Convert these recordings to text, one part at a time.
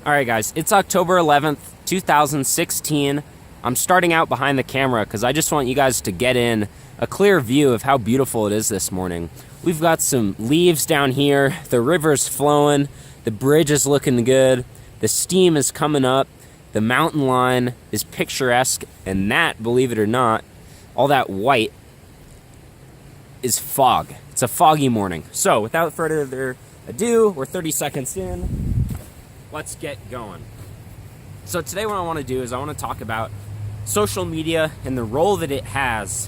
All right, guys, it's October 11th, 2016. I'm starting out behind the camera because I just want you guys to get in a clear view of how beautiful it is this morning. We've got some leaves down here, the river's flowing, the bridge is looking good, the steam is coming up, the mountain line is picturesque, and that, believe it or not, all that white is fog. It's a foggy morning. So, without further ado, we're 30 seconds in. Let's get going. So today what I want to do is I want to talk about social media and the role that it has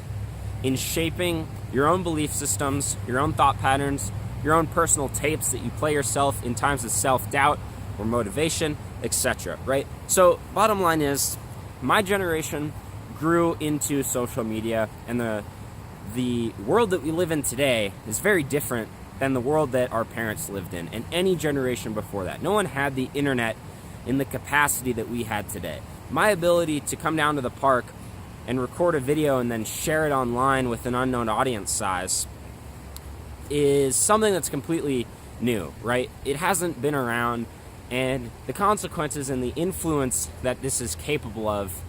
in shaping your own belief systems, your own thought patterns, your own personal tapes that you play yourself in times of self-doubt or motivation, etc. Right? So bottom line is, my generation grew into social media, and the world that we live in today is very different than the world that our parents lived in and any generation before that. No one had the internet in the capacity that we had today. My ability to come down to the park and record a video and then share it online with an unknown audience size is something that's completely new, right? It hasn't been around, and the consequences and the influence that this is capable of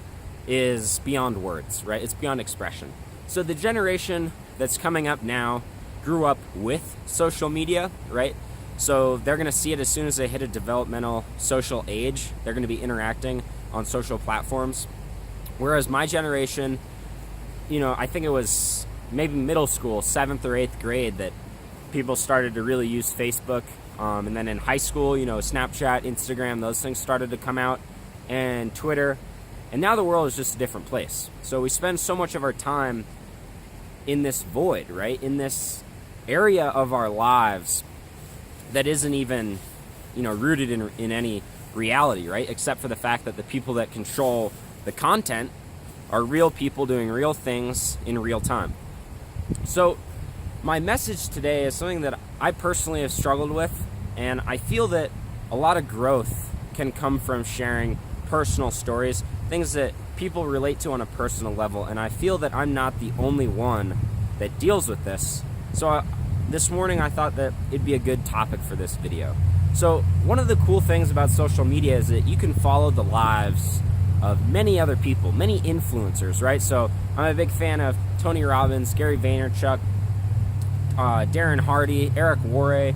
is beyond words, right? It's beyond expression. So the generation that's coming up now grew up with social media, right? So they're going to see it as soon as they hit a developmental social age. They're going to be interacting on social platforms. Whereas my generation, I think it was maybe middle school, 7th or 8th grade, that people started to really use Facebook. And then in high school, Snapchat, Instagram, those things started to come out, and Twitter. And now the world is just a different place. So we spend so much of our time in this void, right? In this area of our lives that isn't even, rooted in any reality, right? Except for the fact that the people that control the content are real people doing real things in real time. So my message today is something that I personally have struggled with, and I feel that a lot of growth can come from sharing personal stories, things that people relate to on a personal level, and I feel that I'm not the only one that deals with this. So this morning I thought that it'd be a good topic for this video. So one of the cool things about social media is that you can follow the lives of many other people, many influencers, right? So I'm a big fan of Tony Robbins, Gary Vaynerchuk, Darren Hardy, Eric Worre,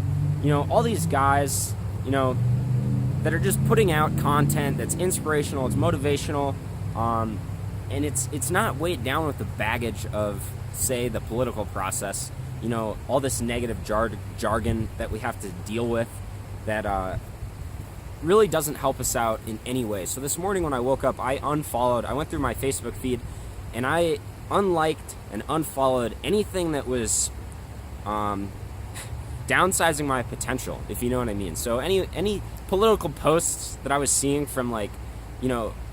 all these guys, that are just putting out content that's inspirational, it's motivational, and it's not weighed down with the baggage of, say, the political process, all this negative jargon that we have to deal with that really doesn't help us out in any way. So this morning when I woke up, I went through my Facebook feed, and I unliked and unfollowed anything that was downsizing my potential, if you know what I mean. So any political posts that I was seeing from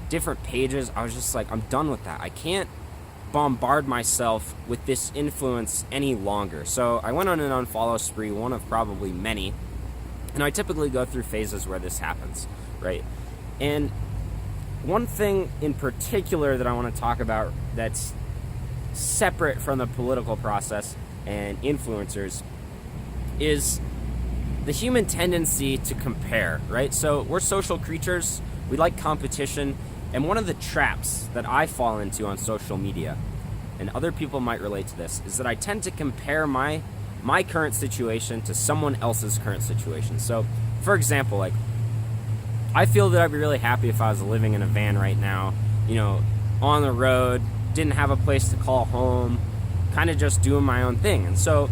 different pages, I was just like, I'm done with that. I can't bombard myself with this influence any longer. So I went on an unfollow spree, one of probably many, and I typically go through phases where this happens, right? And one thing in particular that I want to talk about that's separate from the political process and influencers is the human tendency to compare, right? So we're social creatures, we like competition, and one of the traps that I fall into on social media, and other people might relate to this, is that I tend to compare my current situation to someone else's current situation. So, for example, I feel that I'd be really happy if I was living in a van right now, on the road, didn't have a place to call home, kind of just doing my own thing. And so,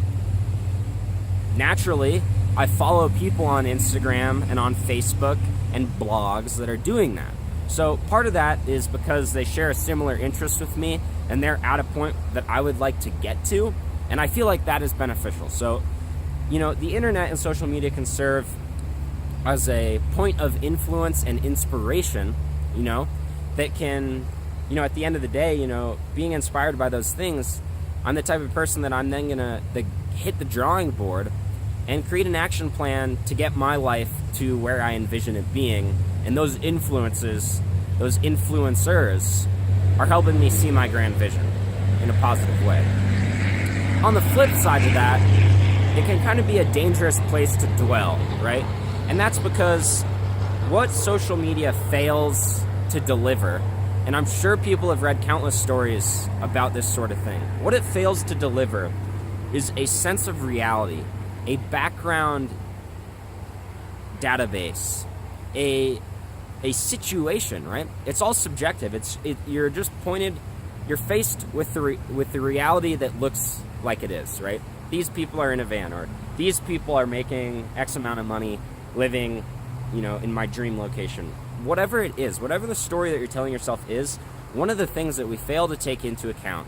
naturally, I follow people on Instagram and on Facebook and blogs that are doing that. So part of that is because they share a similar interest with me, and they're at a point that I would like to get to, and I feel like that is beneficial. So, the internet and social media can serve as a point of influence and inspiration, that can, at the end of the day, being inspired by those things, I'm the type of person that I'm then gonna hit the drawing board and create an action plan to get my life to where I envision it being. And those influences, those influencers, are helping me see my grand vision in a positive way. On the flip side of that, it can kind of be a dangerous place to dwell, right? And that's because what social media fails to deliver, and I'm sure people have read countless stories about this sort of thing, what it fails to deliver is a sense of reality, a background database, a situation, right? It's all subjective. You're just pointed, you're faced with the reality that looks like it is, right? These people are in a van, or these people are making X amount of money living, in my dream location. Whatever it is, whatever the story that you're telling yourself is, one of the things that we fail to take into account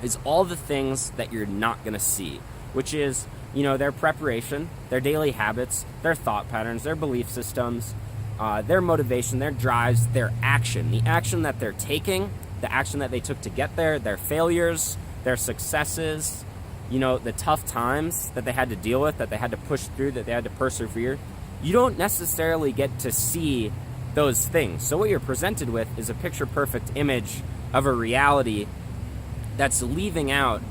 is all the things that you're not going to see, which is, their preparation, their daily habits, their thought patterns, their belief systems, their motivation, their drives, their action, the action that they're taking, the action that they took to get there, their failures, their successes, the tough times that they had to deal with, that they had to push through, that they had to persevere. You don't necessarily get to see those things. So what you're presented with is a picture-perfect image of a reality that's leaving out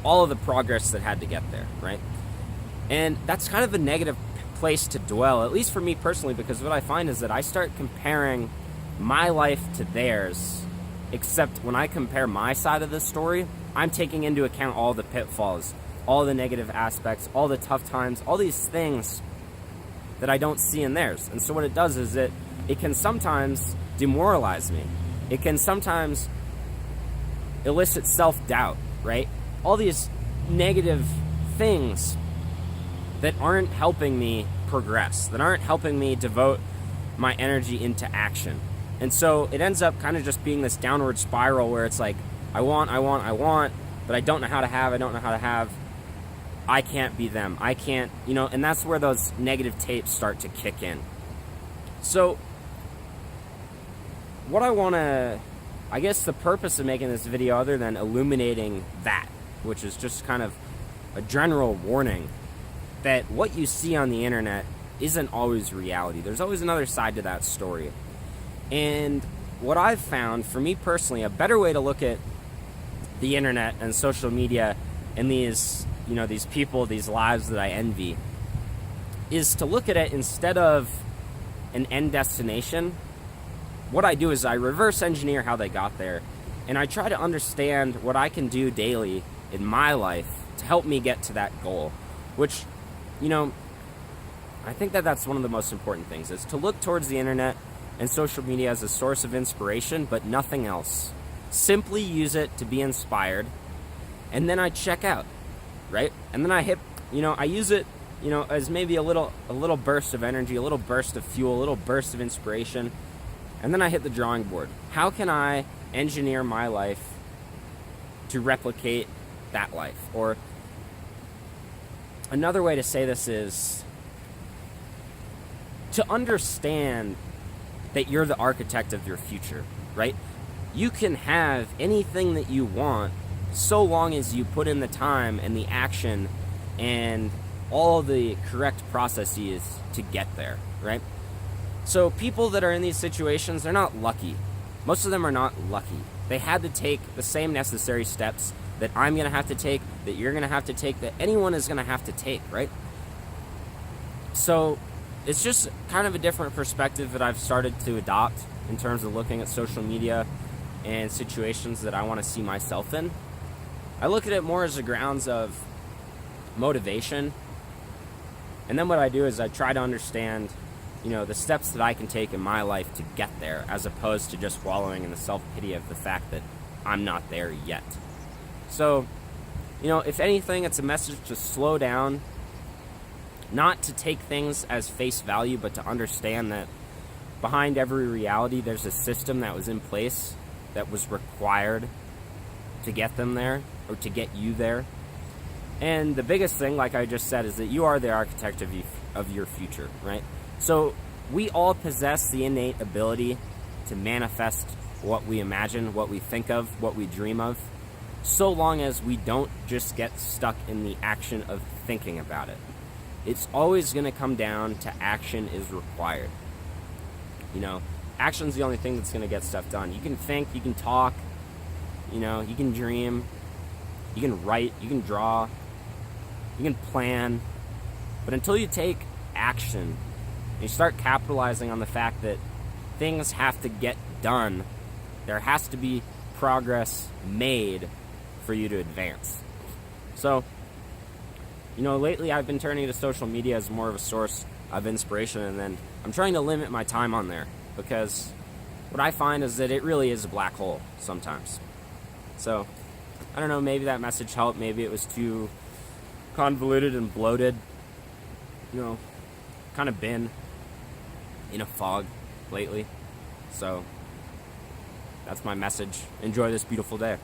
all of the progress that had to get there, right? And that's kind of a negative place to dwell, at least for me personally, because what I find is that I start comparing my life to theirs, except when I compare my side of the story, I'm taking into account all the pitfalls, all the negative aspects, all the tough times, all these things that I don't see in theirs. And so what it does is it can sometimes demoralize me. It can sometimes elicit self-doubt, right? All these negative things that aren't helping me progress, that aren't helping me devote my energy into action. And so it ends up kind of just being this downward spiral where it's like, I want, but I don't know how to have. I can't be them. I can't, and that's where those negative tapes start to kick in. So what I guess the purpose of making this video, other than illuminating that, which is just kind of a general warning that what you see on the internet isn't always reality. There's always another side to that story. And what I've found, for me personally, a better way to look at the internet and social media and these people, these lives that I envy, is to look at it instead of an end destination. What I do is I reverse engineer how they got there, and I try to understand what I can do daily in my life to help me get to that goal, which, I think that that's one of the most important things, is to look towards the internet and social media as a source of inspiration, but nothing else. Simply use it to be inspired, and then I check out, right? And then I use it, as maybe a little burst of energy, a little burst of fuel, a little burst of inspiration, and then I hit the drawing board. How can I engineer my life to replicate that life? Or another way to say this is to understand that you're the architect of your future, right? You can have anything that you want so long as you put in the time and the action and all the correct processes to get there, right? So people that are in these situations, they're not lucky. Most of them are not lucky. They had to take the same necessary steps that I'm going to have to take, that you're going to have to take, that anyone is going to have to take, right? So it's just kind of a different perspective that I've started to adopt in terms of looking at social media and situations that I want to see myself in. I look at it more as the grounds of motivation. And then what I do is I try to understand, the steps that I can take in my life to get there, as opposed to just wallowing in the self-pity of the fact that I'm not there yet. So, if anything, it's a message to slow down, not to take things as face value, but to understand that behind every reality, there's a system that was in place that was required to get them there, or to get you there. And the biggest thing, like I just said, is that you are the architect of your future, right? So we all possess the innate ability to manifest what we imagine, what we think of, what we dream of, so long as we don't just get stuck in the action of thinking about it. It's always going to come down to action is required. Action's the only thing that's going to get stuff done. You can think, you can talk, you can dream, you can write, you can draw, you can plan, but until you take action, and you start capitalizing on the fact that things have to get done. There has to be progress made for you to advance. So, lately I've been turning to social media as more of a source of inspiration, and then I'm trying to limit my time on there, because what I find is that it really is a black hole sometimes. So, I don't know, maybe that message helped, maybe it was too convoluted and bloated. Kind of been in a fog lately. So, that's my message. Enjoy this beautiful day.